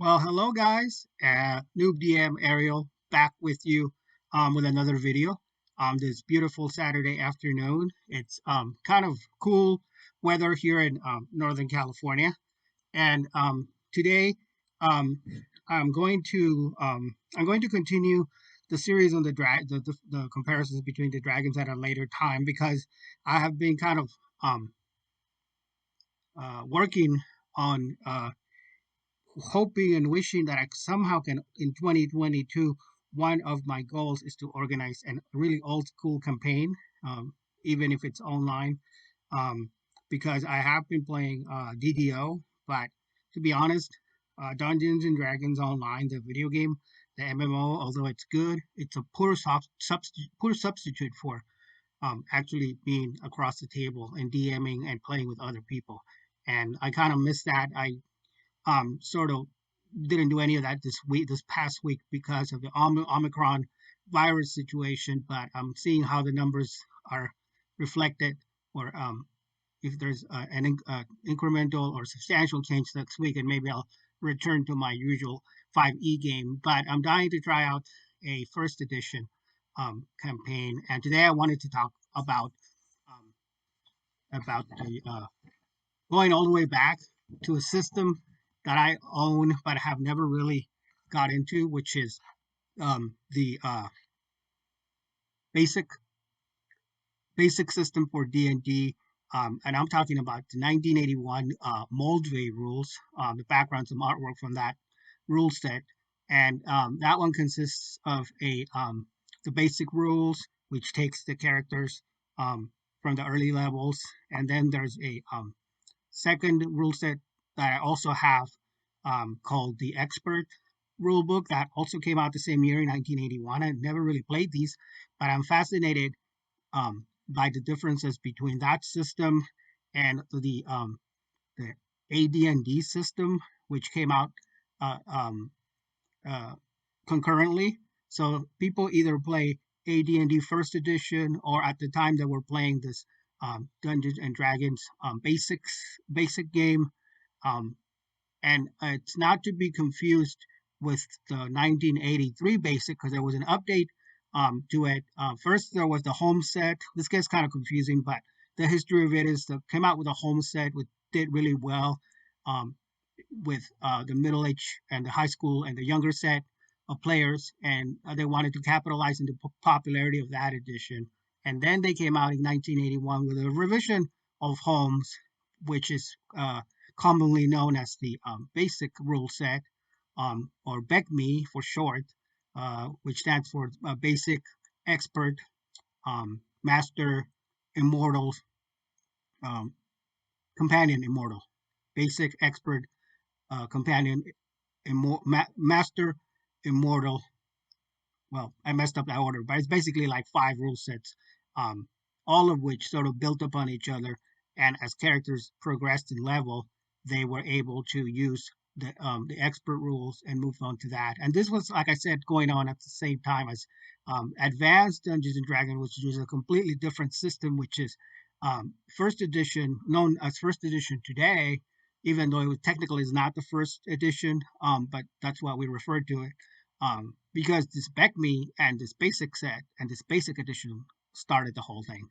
Well, hello guys. Noob DM Ariel back with you with another video. This beautiful Saturday afternoon. It's kind of cool weather here in Northern California, and today um, I'm going to continue the series on the comparisons between the dragons at a later time because I have been kind of working on hoping and wishing that I somehow can in 2022. One of my goals is to organize a really old school campaign, even if it's online, um, because I have been playing DDO. But to be honest, Dungeons and Dragons Online, the video game, the MMO, although it's good, it's a poor substitute for actually being across the table and DMing and playing with other people. And I kind of miss that. I sort of didn't do any of that this past week because of the Omicron virus situation. But I'm seeing how the numbers are reflected, or if there's incremental or substantial change next week, and maybe I'll return to my usual 5e game. But I'm dying to try out a first edition campaign, and today I wanted to talk um, about the going all the way back to a system that I own but have never really got into, which is the basic basic system for D&D. And I'm talking about the 1981 Moldvay rules, the background, some artwork from that rule set. And that one consists of the basic rules, which takes the characters from the early levels. And then there's a second rule set that I also have called the Expert rule book that also came out the same year in 1981. I never really played these, but I'm fascinated by the differences between that system and the AD&D system, which came out uh, um, uh, concurrently. So people either play AD&D First Edition, or at the time they were playing this Dungeons and Dragons basic game, um, and it's not to be confused with the 1983 basic because there was an update to it. First, there was the home set. This gets kind of confusing, but the history of it is that came out with a home set, which did really well um, with the middle age and the high school and the younger set of players, and they wanted to capitalize on the popularity of that edition. And then they came out in 1981 with a revision of homes, which is commonly known as the basic rule set, or BECME for short, which stands for Basic, Expert, Master, Immortal, um, Companion, Immortal. Basic, Expert, Companion, Master, Immortal. Well, I messed up that order, but it's basically like five rule sets, um, all of which sort of built upon each other. And as characters progressed in level, they were able to use the expert rules and move on to that. And this was, like I said, going on at the same time as Advanced Dungeons and Dragons, which is a completely different system, which is first edition, known as first edition today, even though it technically is not the first edition, but that's what we refer to it, because this BECME and this basic set and this basic edition started the whole thing.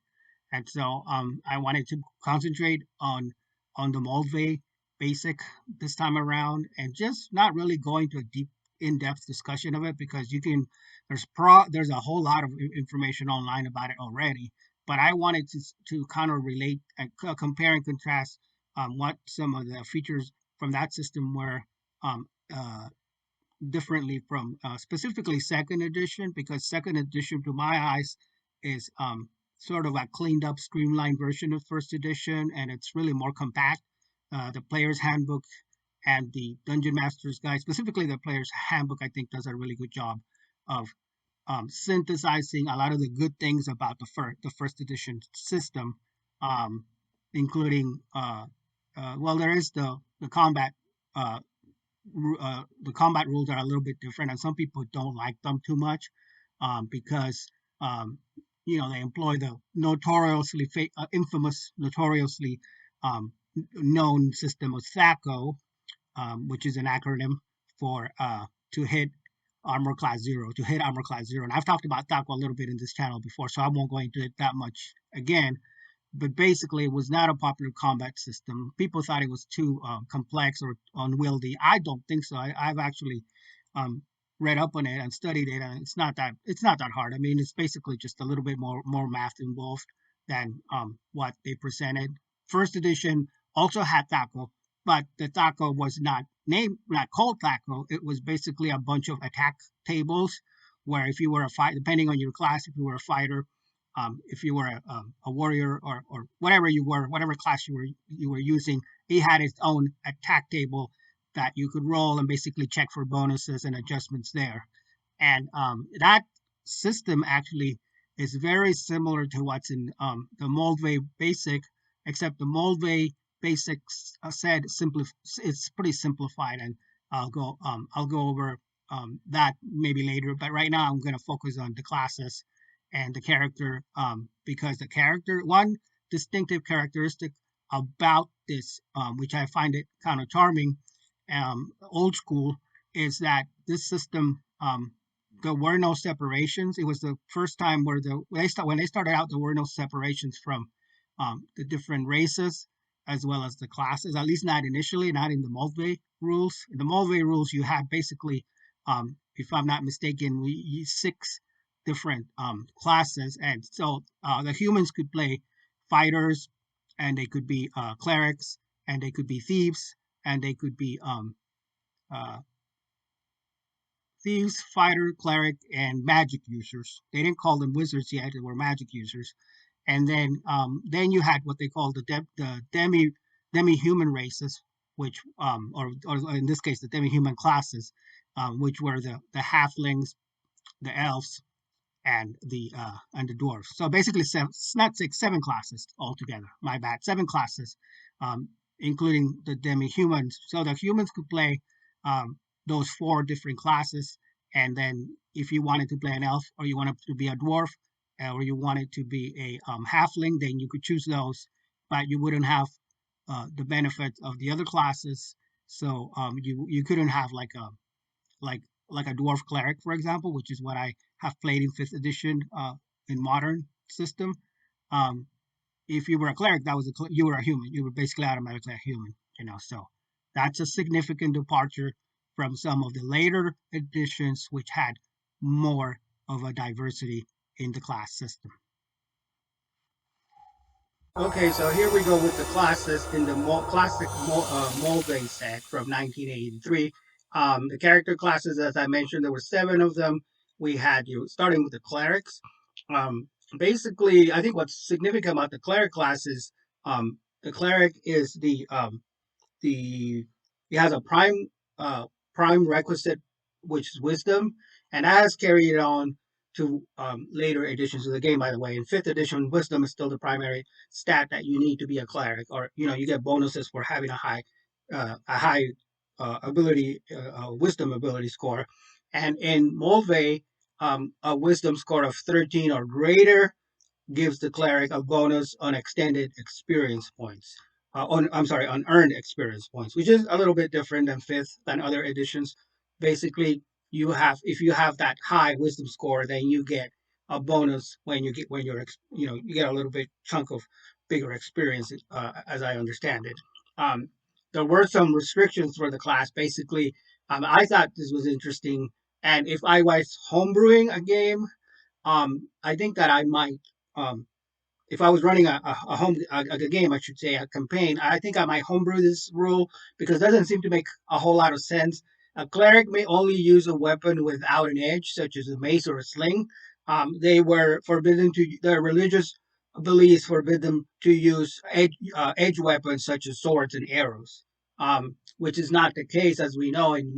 And so I wanted to concentrate on the Moldvay basic this time around, and just not really going to a deep in-depth discussion of it because there's a whole lot of information online about it already. But I wanted to kind of relate and compare and contrast what some of the features from that system were, um, uh, differently from specifically second edition, because second edition to my eyes is sort of a cleaned up streamlined version of first edition, and it's really more compact. The player's handbook and the dungeon master's guide, specifically the player's handbook, I think does a really good job of synthesizing a lot of the good things about the first edition system, um, including well, there is the combat uh, the combat rules are a little bit different, and some people don't like them too much because um, they employ the infamous, notoriously known system of THACO, which is an acronym for to hit armor class 0, to hit armor class 0. And I've talked about THAC0 a little bit in this channel before, so I won't go into it that much again. But basically, it was not a popular combat system. People thought it was too complex or unwieldy. I don't think so. I've actually um, read up on it and studied it, and it's not that hard. I mean, it's basically just a little bit more math involved than what they presented. First edition also had THAC0, but the THAC0 was not called THAC0. It was basically a bunch of attack tables where if you were a fight, depending on your class, if you were a fighter, if you were a warrior or whatever you were, whatever class you were using, it had its own attack table that you could roll and basically check for bonuses and adjustments there. And that system actually is very similar to what's in the Moldvay Basic, except the Moldvay Basic said simply it's pretty simplified, and I'll go over that maybe later. But right now I'm going to focus on the classes and the character, because the character, one distinctive characteristic about this, which I find it kind of charming, old school, is that this system, there were no separations. It was the first time where when they started out, there were no separations from the different races as well as the classes. At least not initially, not in the Moldvay rules. In the Moldvay rules, you had basically, if I'm not mistaken, we 6 different classes, and so the humans could play fighters, and they could be clerics, and they could be thieves, and they could be uh, thieves, fighter, cleric, and magic users. They didn't call them wizards yet; they were magic users. And then you had what they called the demi-human races, which or in this case the demi-human classes, which were the halflings, the elves, and the dwarves. So basically, it's not 6, 7 classes altogether. My bad, 7 classes, um, including the demi-humans. So the humans could play those 4 different classes, and then if you wanted to play an elf, or you wanted to be a dwarf, or you wanted to be a halfling, then you could choose those, but you wouldn't have the benefits of the other classes. So you couldn't have like like a dwarf cleric, for example, which is what I have played in 5th edition in modern system. Um, if you were a cleric, you were a human. You were basically automatically a human. So that's a significant departure from some of the later editions, which had more of a diversity in the class system. Okay, so here we go with the classes in the classic Moldvay set from 1983. The character classes, as I mentioned, there were 7 of them. We had you starting with the clerics. Basically, I think what's significant about the cleric class is the cleric is the he has a prime requisite, which is wisdom, and that has carried on to later editions of the game. By the way, in 5th edition, wisdom is still the primary stat that you need to be a cleric, or you get bonuses for having a high ability, wisdom ability score. And in Moldvay, a wisdom score of 13 or greater gives the cleric a bonus on extended experience points. On earned experience points, which is a little bit different than other editions. Basically, if you have that high wisdom score, then you get a bonus when you get a little bit chunk of bigger experience, as I understand it. Um, there were some restrictions for the class. Basically, I thought this was interesting, and if I was homebrewing a game, I think that I might, um, if I was running a game, I should say a campaign, I think I might homebrew this rule because it doesn't seem to make a whole lot of sense. A cleric may only use a weapon without an edge, such as a mace or a sling. They were forbidden to their religious beliefs forbid them to use edge weapons such as swords and arrows, which is not the case as we know in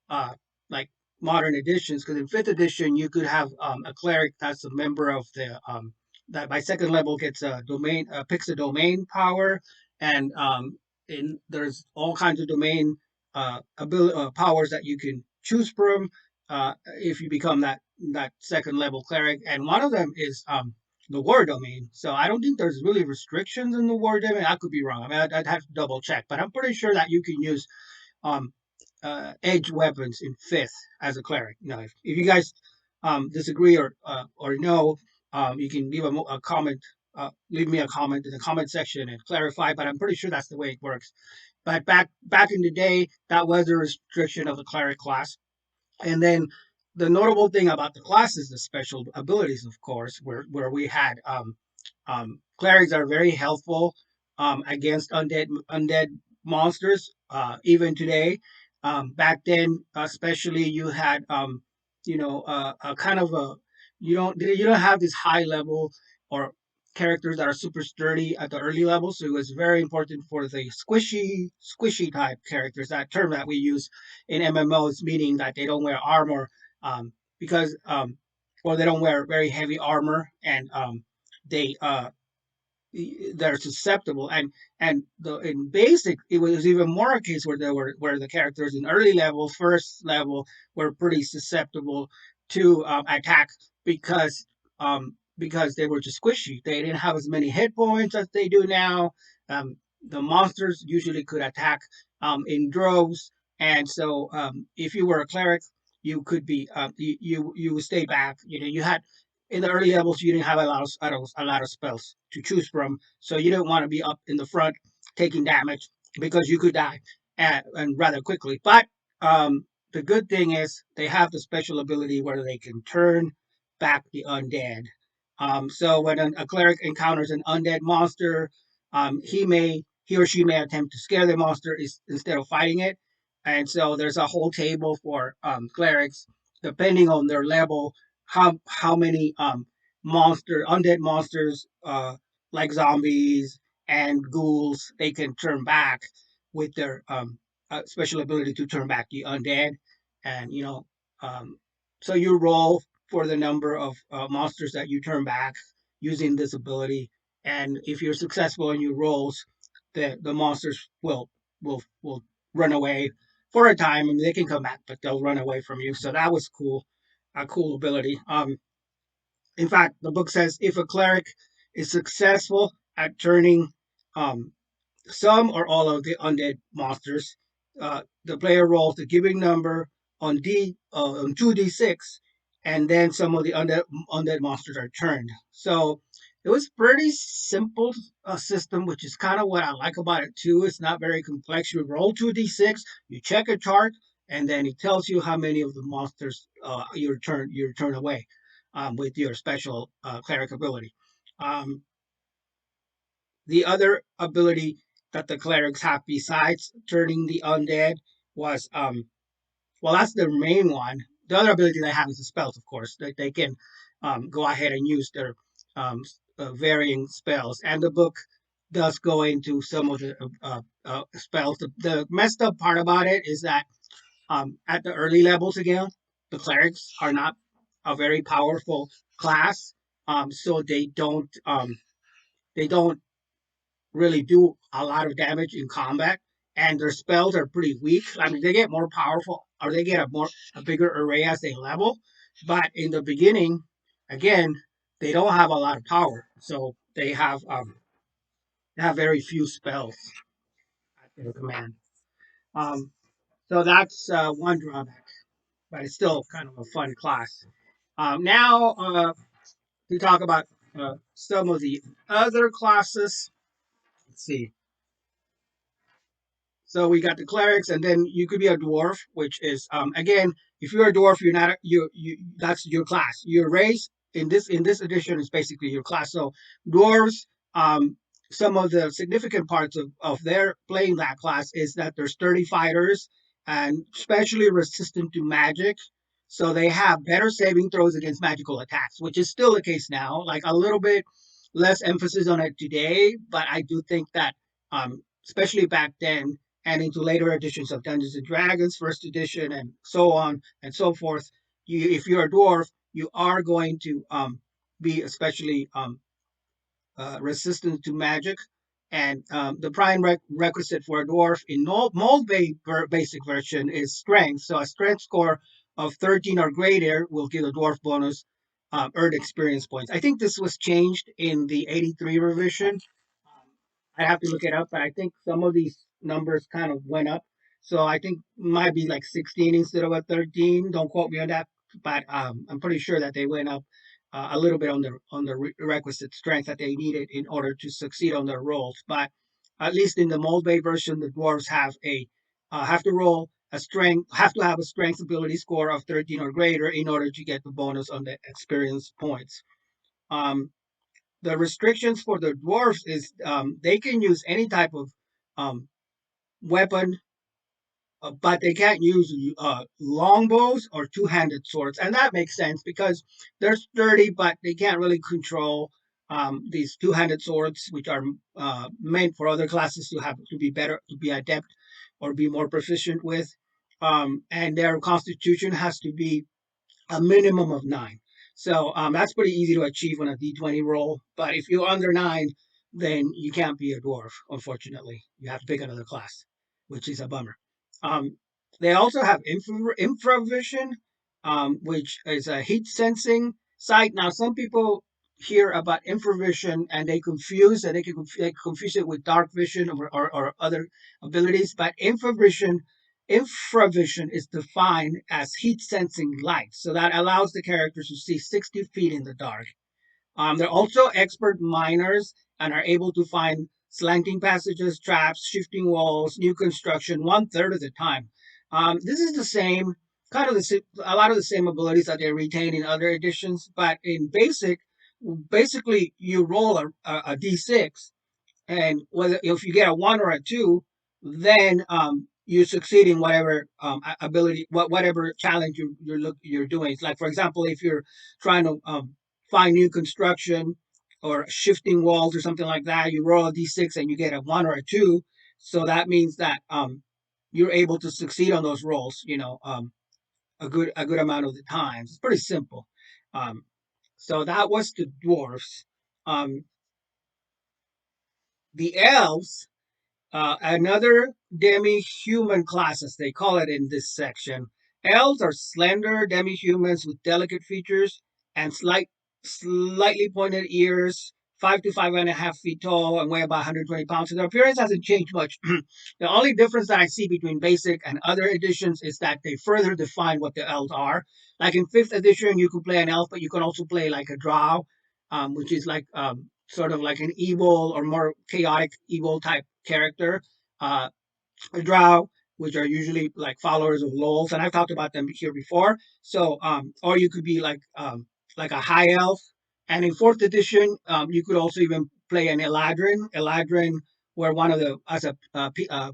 uh, like modern editions. Because in 5th edition, you could have a cleric that's a member of the that by second level gets a domain, picks a domain power, and there's all kinds of domain powers that you can choose from if you become that second level cleric, and one of them is the war domain. So I don't think there's really restrictions in the war domain. I could be wrong. I mean, I'd have to double check, but I'm pretty sure that you can use um, edge weapons in fifth as a cleric. If you guys disagree or no, you can leave a comment. Leave me a comment in the comment section and clarify. But I'm pretty sure that's the way it works. But back in the day, that was a restriction of the cleric class. And then the notable thing about the class is the special abilities, of course, where we had clerics are very helpful against undead monsters. Even today, back then, especially you had a kind of a you don't have this high level or characters that are super sturdy at the early level. So it was very important for the squishy type characters. That term that we use in MMOs, meaning that they don't wear armor, because or they don't wear very heavy armor, and they they're susceptible. And in basic it was even more a case where the characters in early level, first level, were pretty susceptible to attack, because they were just squishy. They didn't have as many hit points as they do now. The monsters usually could attack in droves, and so if you were a cleric, you could be you would stay back. You had in the early levels, you didn't have a lot of spells to choose from, so you didn't want to be up in the front taking damage, because you could die and rather quickly. But the good thing is they have the special ability where they can turn back the undead. So when a cleric encounters an undead monster, he or she may attempt to scare the monster instead of fighting it. And so there's a whole table for clerics, depending on their level, how many undead monsters, like zombies and ghouls, they can turn back with their special ability to turn back the undead. And um, so you roll for the number of monsters that you turn back using this ability, and if you're successful in your rolls, the monsters will run away for a time. I mean, they can come back, but they'll run away from you. So that was cool, a cool ability. In fact, the book says if a cleric is successful at turning um, some or all of the undead monsters, the player rolls the given number on 2d6, and then some of the undead monsters are turned. So it was pretty simple system, which is kind of what I like about it too. It's not very complex. You roll 2d6, you check a chart, and then it tells you how many of the monsters you turn away with your special cleric ability. Um, the other ability that the clerics have besides turning the undead was well, that's the main one. The other ability they have is the spells, of course. They can go ahead and use their varying spells, and the book does go into some of the spells. The messed up part about it is that at the early levels again, the clerics are not a very powerful class, so they don't really do a lot of damage in combat, and their spells are pretty weak. I mean, they get more powerful, or they get a bigger array as they level, but in the beginning, again, they don't have a lot of power, so they have very few spells at their command. Um, so that's one drawback, but it's still kind of a fun class. Now to talk about some of the other classes. Let's see. So we got the clerics, and then you could be a dwarf, which is again, if you're a dwarf, you're not you that's your class. Your race in this edition is basically your class. So dwarves, some of the significant parts of their playing that class is that they're sturdy fighters and especially resistant to magic. So they have better saving throws against magical attacks, which is still the case now. Like a little bit less emphasis on it today, but I do think that especially back then and into later editions of Dungeons and Dragons, first edition, and so on and so forth. If you're a dwarf, you are going to be especially resistant to magic. And the prime requisite for a dwarf in Moldvay basic version is strength. So a strength score of 13 or greater will give a dwarf bonus earned experience points. I think this was changed in the 83 revision. I have to look it up, but I think some of these numbers kind of went up. So I think it might be like 16 instead of a 13. Don't quote me on that, but I'm pretty sure that they went up a little bit on the requisite strength that they needed in order to succeed on their rolls. But at least in the Moldvay version, the dwarves have to roll a strength, have to have a strength ability score of 13 or greater in order to get the bonus on the experience points. Um, the restrictions for the dwarves is they can use any type of um, weapon, but they can't use longbows or two-handed swords, and that makes sense because they're sturdy, but they can't really control these two-handed swords, which are meant for other classes to have to be better, to be adept, or be more proficient with. And their constitution has to be a minimum of 9. So that's pretty easy to achieve on a d20 roll. But if you're under 9, then you can't be a dwarf, unfortunately. You have to pick another class, which is a bummer. Um, they also have infravision, which is a heat sensing sight. Now, some people hear about infravision and they confuse it with dark vision or other abilities. But infravision is defined as heat sensing light, so that allows the characters to see 60 feet in the dark. They're also expert miners and are able to find slanting passages, traps, shifting walls, new construction 1/3 of the time. This is the same, kind of a lot of the same abilities that they retain in other editions, but in basically you roll a d6, and whether if you get a 1 or a 2, then you succeed in whatever ability, whatever challenge you're doing. It's like, for example, if you're trying to find new construction or shifting walls or something like that, you roll a d6 and you get a 1 or a 2. So that means that you're able to succeed on those rolls, a good amount of the times. It's pretty simple. um, so that was the dwarfs. um, the elves, another demi-human class, as they call it in this section. Elves are slender demi-humans with delicate features and slightly pointed ears, 5 to 5.5 feet tall, and weigh about 120 pounds. So their appearance hasn't changed much. The only difference that I see between basic and other editions is that they further define what the elves are. Like in fifth edition, you could play an elf, but you can also play like a drow, which is like sort of like an evil or more chaotic evil type character. Uh, a drow, which are usually like followers of lulz, and I've talked about them here before. So, or you could be like a high elf. And in fourth edition, you could also even play an Eladrin, where one of the as a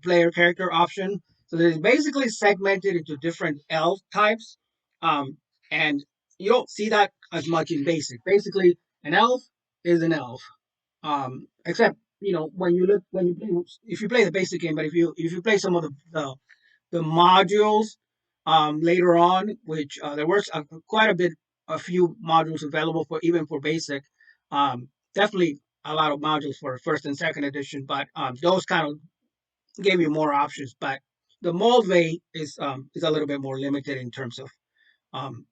player character option. So there's basically segmented into different elf types, um, and you don't see that as much in basic. Basically, an elf is an elf, except when you play, if you play the basic game, but if you play some of the modules later on, which there was quite a few modules available for even for basic. Definitely a lot of modules for first and second edition, but those kind of gave you more options. But the Moldvay is a little bit more limited in terms of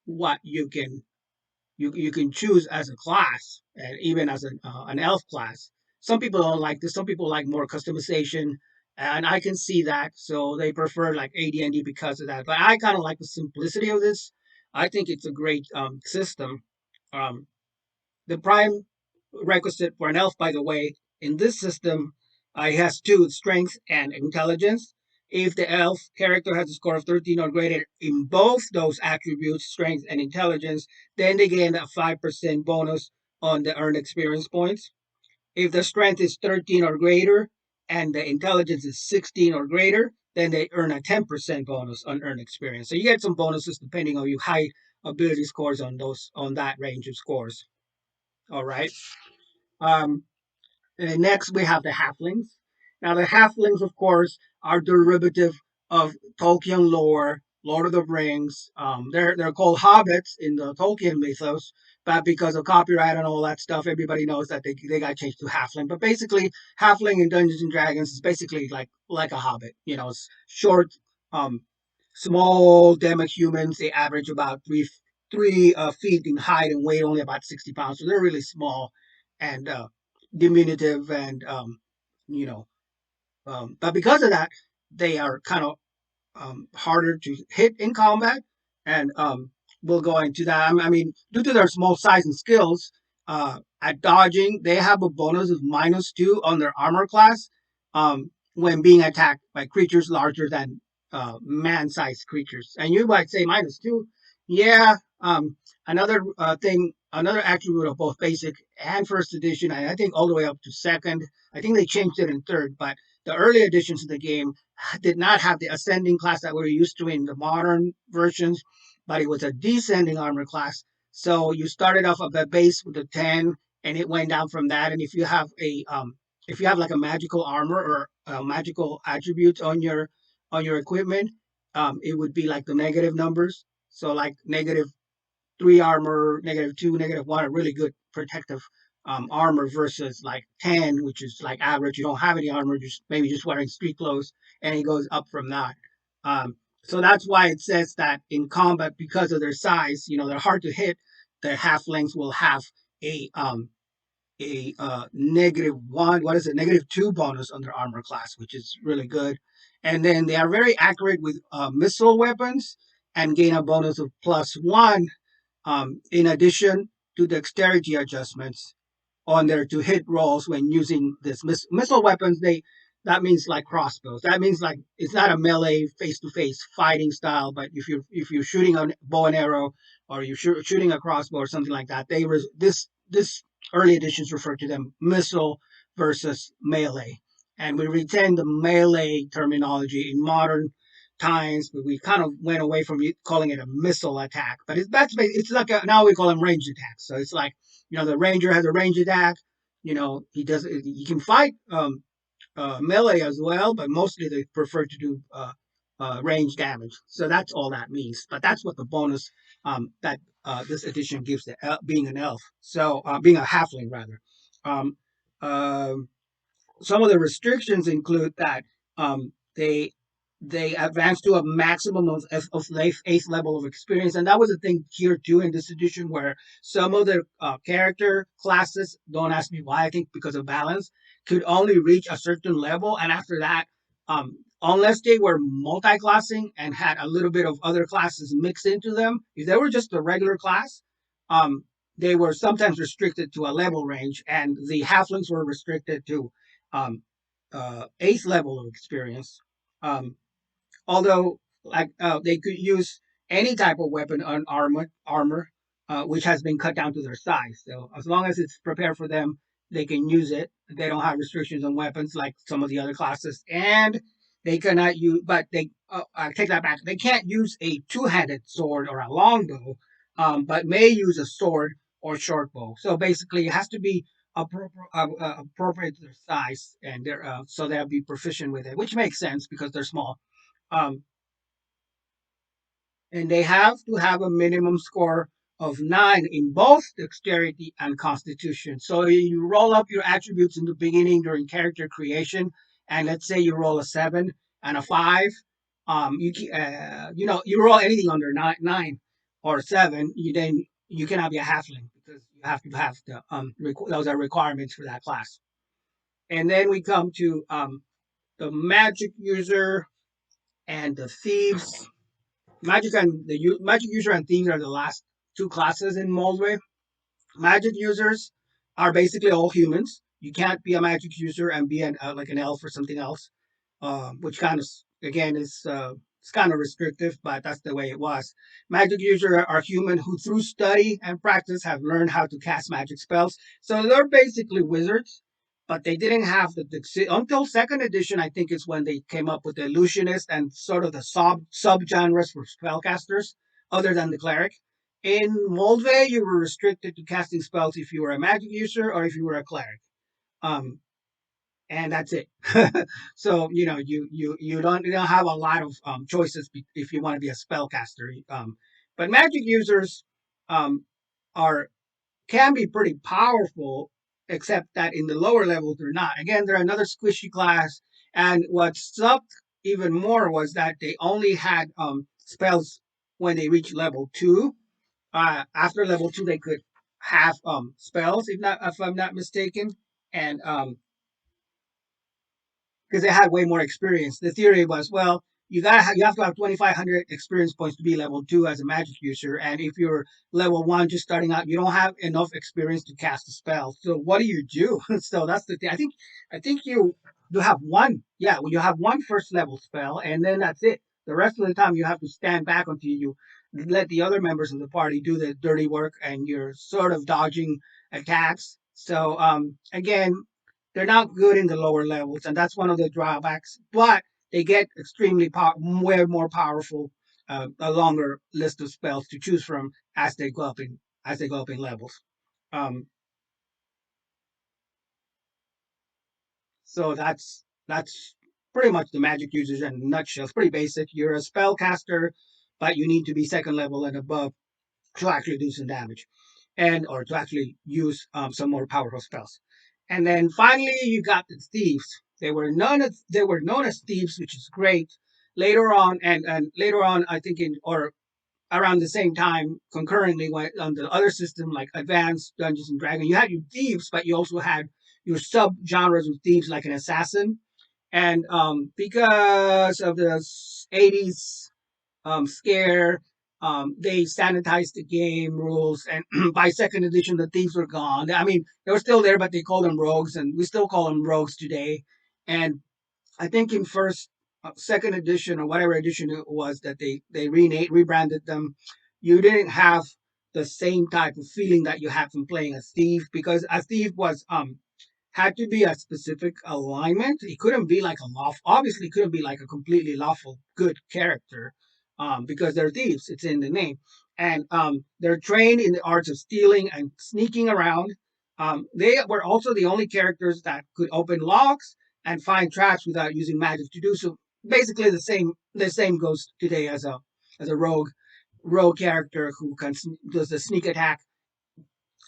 what you can choose as a class, and even as an elf class. Some people don't like this. Some people like more customization, and I can see that. So they prefer like AD&D because of that. But I kind of like the simplicity of this. I think it's a great system. Um, the prime requisite for an elf, by the way, in this system, it has two: strength and intelligence. If the elf character has a score of 13 or greater in both those attributes, strength and intelligence, then they gain a 5% bonus on the earned experience points. If the strength is 13 or greater and the intelligence is 16 or greater, then they earn a 10% bonus on earned experience. So you get some bonuses depending on your high ability scores on that range of scores. All right. Um, and next, we have the halflings. Now, the halflings, of course, are derivative of Tolkien lore, Lord of the Rings. They're called hobbits in the Tolkien mythos, but because of copyright and all that stuff, everybody knows that they got changed to halfling. But basically, halfling in Dungeons and Dragons is basically like a hobbit. It's short, um, small demo humans. They average about three feet in height and weigh only about 60 pounds. So they're really small and diminutive, and you know but because of that, they are kind of harder to hit in combat, and we'll go into that. I mean, due to their small size and skills, at dodging, they have a bonus of -2 on their armor class when being attacked by creatures larger than man-sized creatures. And you might say -2, yeah. Another thing, another attribute of both basic and first edition, and I think all the way up to second. I think they changed it in third, but the early editions of the game did not have the ascending class that we're used to in the modern versions, but it was a descending armor class. So you started off at the base with a 10, and it went down from that. And if you have like a magical armor or magical attributes on your equipment, it would be like the negative numbers. So like -3 armor, -2, -1, a really good protective armor versus like 10, which is like average. You don't have any armor, just maybe just wearing street clothes, and it goes up from that. So that's why it says that in combat, because of their size, they're hard to hit. The halflings will have a -1, what is it, -2 bonus on their armor class, which is really good. And then they are very accurate with missile weapons and gain a bonus of +1 in addition to dexterity adjustments on their to hit rolls when using this missile weapons. That means like crossbows. That means like it's not a melee face to face fighting style, but if you're shooting a bow and arrow or you're shooting a crossbow or something like that, this early editions refer to them missile versus melee, and we retain the melee terminology in modern times, but we kind of went away from calling it a missile attack. But it's like now we call them ranged attacks. So it's like the ranger has a range attack. He can fight melee as well, but mostly they prefer to do range damage. So that's all that means. But that's what the bonus that this edition gives the being an elf. So being a halfling rather. Um, uh, some of the restrictions include that um, they they advance to a maximum of eighth level of experience, and that was a thing here too in this edition, where some of the character classes, don't ask me why, I think because of balance, could only reach a certain level, and after that, unless they were multi-classing and had a little bit of other classes mixed into them, if they were just a regular class, um, they were sometimes restricted to a level range, and the halflings were restricted to um, eighth level of experience. Um, Although, like they could use any type of weapon on armor, which has been cut down to their size. So as long as it's prepared for them, they can use it. They don't have restrictions on weapons like some of the other classes, and they cannot use. But they I take that back. They can't use a two-handed sword or a longbow, but may use a sword or short bow. So basically, it has to be appropriate to their size, and so they'll be proficient with it, which makes sense because they're small. Um, and they have to have a minimum score of 9 in both dexterity and constitution. So you roll up your attributes in the beginning during character creation, and let's say you roll a 7 and a 5. You roll anything under 9 or 7, you cannot be a halfling because you have to have those are requirements for that class. And then we come to the magic user and the thieves. Magic user and thieves are the last two classes in Moldvay. Magic users are basically all humans. You can't be a magic user and be like an elf or something else, which kind of again is it's kind of restrictive, but that's the way it was. Magic users are human who, through study and practice, have learned how to cast magic spells. So they're basically wizards, but they didn't have the until second edition. I think is when they came up with the illusionist and sort of the subgenres for spellcasters, other than the cleric. In Moldvay, you were restricted to casting spells if you were a magic user or if you were a cleric. Um, and that's it. So you don't have a lot of choices if you want to be a spellcaster. But magic users um, are can be pretty powerful, except that in the lower levels they're not. Again, they're another squishy class. And what sucked even more was that they only had spells when they reached level 2. After level 2, they could have spells, if I'm not mistaken, and because they had way more experience. The theory was, well, you have to have 2,500 experience points to be level 2 as a magic user, and if you're level 1 just starting out, you don't have enough experience to cast a spell. So what do you do? So that's the thing. I think you have one. Yeah, well, you have one first level spell, and then that's it. The rest of the time you have to stand back until you let the other members of the party do the dirty work, and you're sort of dodging attacks. So again, they're not good in the lower levels, and that's one of the drawbacks. But they get way more powerful, a longer list of spells to choose from as they go up in levels. Um, so that's pretty much the magic users in a nutshell. It's pretty basic. You're a spellcaster, but you need to be second level and above to actually do some damage, and or to actually use some more powerful spells. And then finally, you got the thieves. They were known as thieves, which is great. Later on, and later on, I think in or around the same time, concurrently, went on the other system like Advanced Dungeons and Dragons. You had your thieves, but you also had your sub genres of thieves, like an assassin. And because of the '80s scare. They sanitized the game rules, and by second edition, the thieves were gone. I mean, they were still there, but they called them rogues, and we still call them rogues today. And I think in second edition, or whatever edition it was that they rebranded them, you didn't have the same type of feeling that you had from playing a thief, because a thief was had to be a specific alignment. It couldn't be like a lawful, obviously, couldn't be like a completely lawful good character, because they're thieves. It's in the name, and they're trained in the arts of stealing and sneaking around. They were also the only characters that could open locks and find traps without using magic to do so. Basically, the same goes today as a rogue character who does a sneak attack,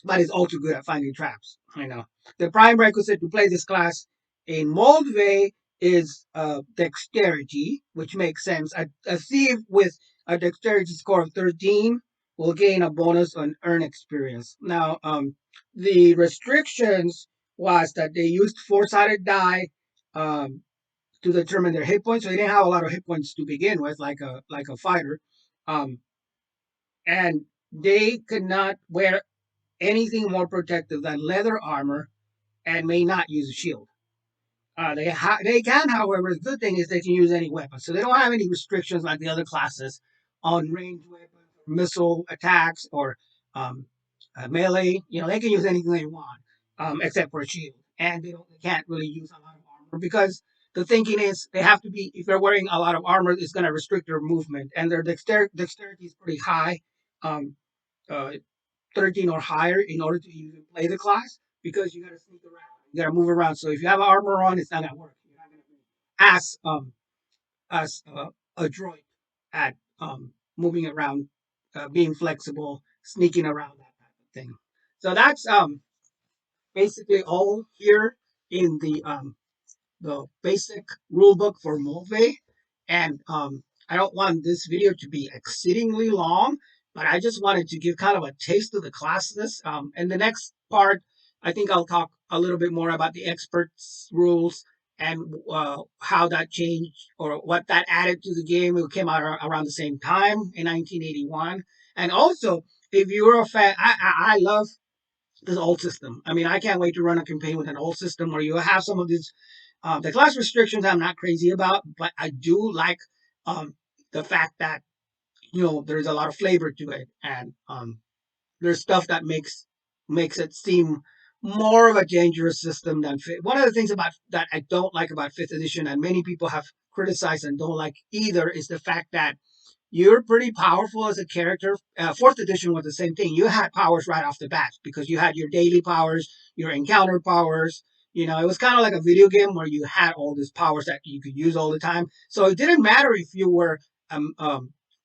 but is also good at finding traps. I know. The prime requisite to play this class in Moldvay is dexterity, which makes sense. A thief with a dexterity score of 13 will gain a bonus on earn experience. Now, the restrictions was that they used four-sided die um, to determine their hit points, so they didn't have a lot of hit points to begin with, like a fighter, um, and they could not wear anything more protective than leather armor and may not use a shield. They can, however, the good thing is they can use any weapon, so they don't have any restrictions like the other classes on ranged weapons, missile attacks, or um, melee. They can use anything they want, except for a shield, and they can't really use a lot of armor because the thinking is they have to be, if they're wearing a lot of armor, it's going to restrict their movement, and their dexterity is pretty high. Um, uh, 13 or higher in order to even play the class, because you got to sneak around, you got to move around. So if you have armor on, it's not gonna work. You're not gonna be as adroit at moving around, being flexible, sneaking around, that type of thing. So that's basically all here in the basic rule book for Moldvay. And I don't want this video to be exceedingly long, but I just wanted to give kind of a taste of the classes. And the next part, I think I'll talk a little bit more about the experts rules and how that changed or what that added to the game. It came out around the same time in 1981. And also, if you're a fan, I love this old system. I mean, I can't wait to run a campaign with an old system where you have some of these the class restrictions. I'm not crazy about, but I do like the fact that there's a lot of flavor to it, and there's stuff that makes it seem more of a dangerous system than fifth. One of the things about that I don't like about fifth edition, and many people have criticized and don't like either, is the fact that you're pretty powerful as a character. Fourth edition was the same thing. You had powers right off the bat because you had your daily powers, your encounter powers. It was kind of like a video game where you had all these powers that you could use all the time. So it didn't matter if you were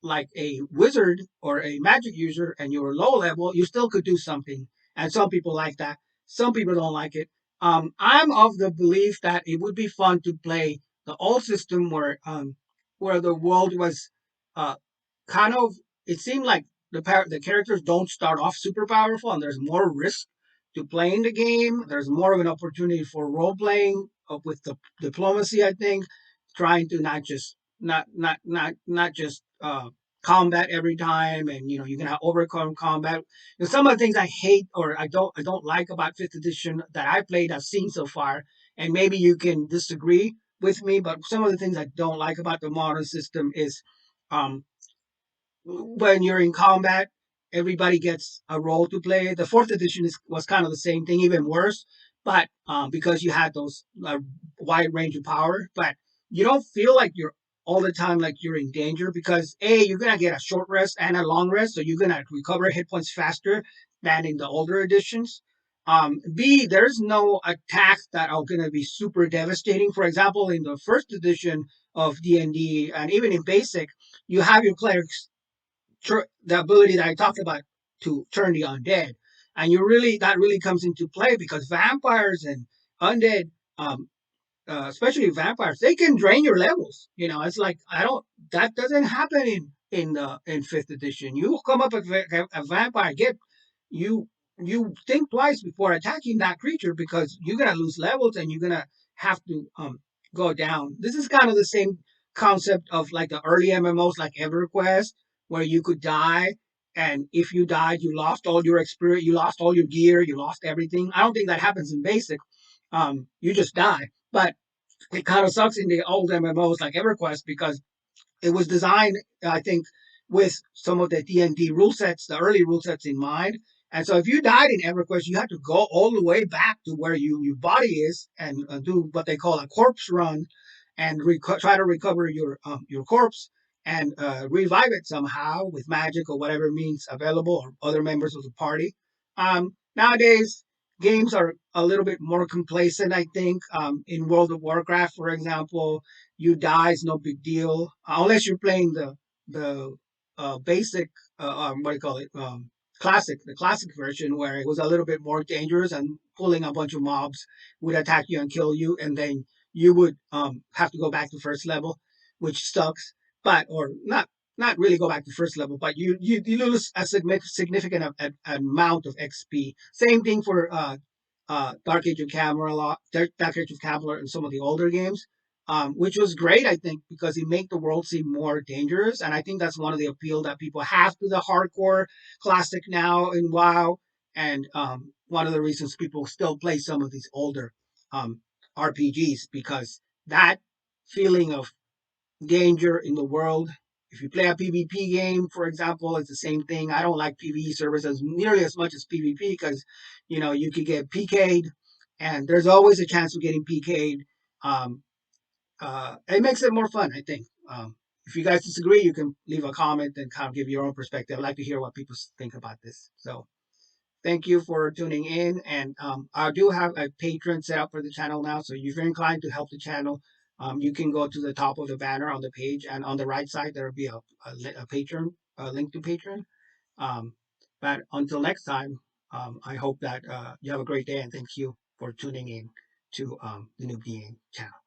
like a wizard or a magic user and you were low level, you still could do something. And some people like that. Some people don't like it. I'm of the belief that it would be fun to play the old system where the world was uh, kind of, it seemed like the characters don't start off super powerful, and there's more risk to playing the game. There's more of an opportunity for role playing with the diplomacy. I think trying to not just not just combat every time, and you can overcome combat. Some of the things I hate or I don't like about fifth edition that I played, I've seen so far, and maybe you can disagree with me, but some of the things I don't like about the modern system is um, when you're in combat, everybody gets a role to play. The fourth edition was kind of the same thing, even worse, but because you had those wide range of power, but you don't feel like you're all the time like you're in danger because A, you're gonna get a short rest and a long rest, so you're gonna recover hit points faster than in the older editions. B, there's no attacks that are gonna be super devastating. For example, in the first edition of D&D and even in basic, you have your clerics the ability that I talked about to turn the undead, and you really that really comes into play because vampires and undead, um, especially vampires, they can drain your levels. It's like I don't that doesn't happen in fifth edition. You come up with a vampire, get you you think twice before attacking that creature because you're gonna lose levels and you're gonna have to go down. This is kind of the same concept of like the early MMOs like EverQuest, where you could die, and if you died, you lost all your experience, you lost all your gear, you lost everything. I don't think that happens in basic. You just die, but it kind of sucks in the old MMOs like EverQuest because it was designed, I think, with some of the D&D rule sets, the early rule sets in mind. And so if you died in EverQuest, you had to go all the way back to where your body is and do what they call a corpse run and try to recover your corpse and revive it somehow with magic or whatever means available or other members of the party. Nowadays, games are a little bit more complacent, I think. In World of Warcraft, for example, you die is no big deal unless you're playing the basic what do you call it the classic version where it was a little bit more dangerous and pulling a bunch of mobs would attack you and kill you, and then you would have to go back to first level, which sucks. But or not really go back to first level, but you lose a significant amount of XP. Same thing for Dark Age of Camelot, Dark Age of Camelot, and some of the older games, which was great, I think, because it made the world seem more dangerous. And I think that's one of the appeal that people have to the hardcore classic now in WoW, and one of the reasons people still play some of these older um, RPGs because that feeling of danger in the world. If you play a PvP game, for example, it's the same thing. I don't like PvE servers as nearly as much as PvP because, you could get PK'd, and there's always a chance of getting PK'd. Um, it makes it more fun, I think. If you guys disagree, you can leave a comment and kind of give your own perspective. I'd like to hear what people think about this. So thank you for tuning in. And I do have a patron set up for the channel now. So if you're inclined to help the channel, you can go to the top of the banner on the page, and on the right side there will be a patron, a link to patron. Um, but until next time, I hope that you have a great day, and thank you for tuning in to the New Being channel.